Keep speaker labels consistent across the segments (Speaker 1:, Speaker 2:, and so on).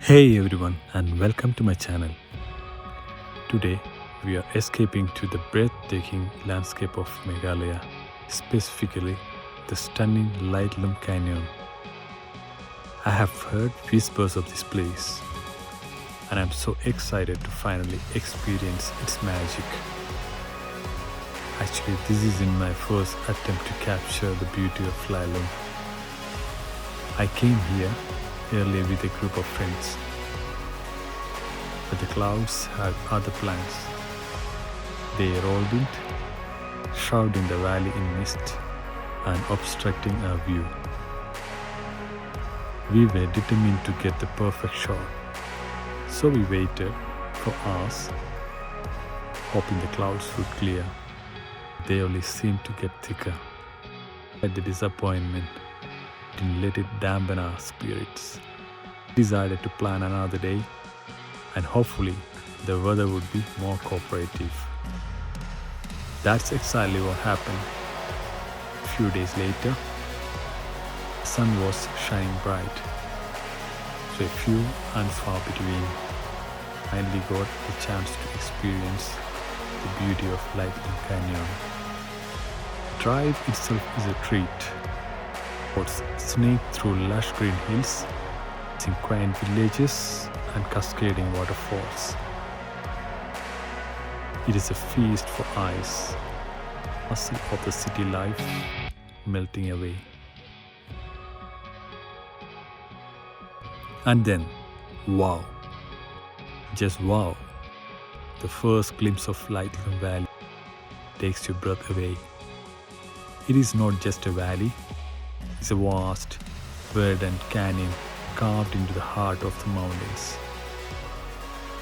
Speaker 1: Hey everyone, and welcome to my channel. Today we are escaping to the breathtaking landscape of Meghalaya, specifically the stunning Laitlum Canyon. I have heard whispers of this place, and I'm so excited to finally experience its magic. Actually, this is in my first attempt to capture the beauty of Laitlum. I came here early with a group of friends, but the clouds had other plans. They rolled in, shrouding the valley in mist and obstructing our view. We were determined to get the perfect shot, so we waited for hours, hoping the clouds would clear. They only seemed to get thicker. But the disappointment didn't let it dampen our spirits. We decided to plan another day, and hopefully the weather would be more cooperative. That's exactly what happened. A few days later, the sun was shining bright, so a few and far between. Finally got the chance to experience the beauty of Laitlum Canyon. The drive itself is a treat. Roads snake through lush green hills, seeing quaint villages and cascading waterfalls. It is a feast for eyes, hustle of the city life melting away. And then, wow, just wow, the first glimpse of Laitlum Valley takes your breath away. It is not just a valley, it's a vast, verdant canyon carved into the heart of the mountains.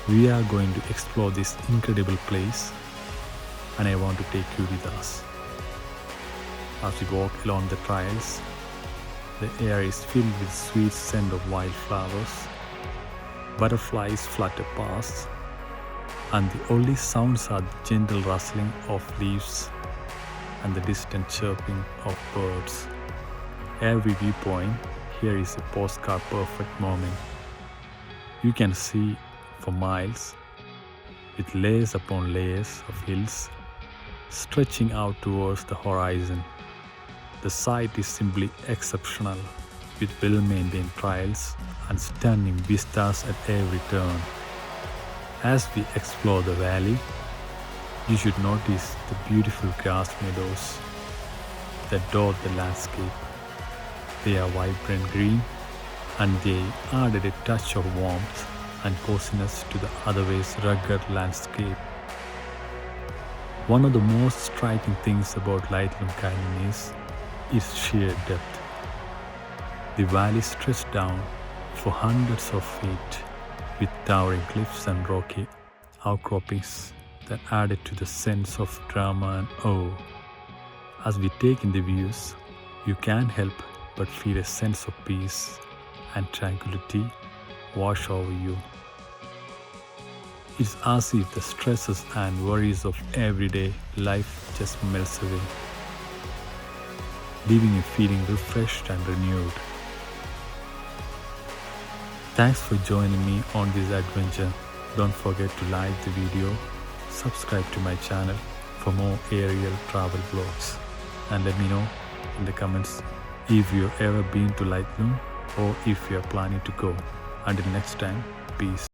Speaker 1: We are going to explore this incredible place, and I want to take you with us. As we walk along the trails, the air is filled with sweet scent of wildflowers. Butterflies flutter past, and the only sounds are the gentle rustling of leaves and the distant chirping of birds. Every viewpoint here is a postcard perfect moment. You can see for miles, with layers upon layers of hills stretching out towards the horizon. The sight is simply exceptional, with well-maintained trails and stunning vistas at every turn. As we explore the valley, you should notice the beautiful grass meadows that dot the landscape. They are vibrant green, and they added a touch of warmth and coziness to the otherwise rugged landscape. One of the most striking things about Laitlum Canyon is its sheer depth. The valley stretches down for hundreds of feet, with towering cliffs and rocky outcroppings that added to the sense of drama and awe. As we take in the views, you can't help but feel a sense of peace and tranquility wash over you. It's as if the stresses and worries of everyday life just melts away, leaving you feeling refreshed and renewed. Thanks for joining me on this adventure. Don't forget to like the video, subscribe to my channel for more aerial travel vlogs, and let me know in the comments if you've ever been to Laitlum or if you're planning to go. Until next time, peace.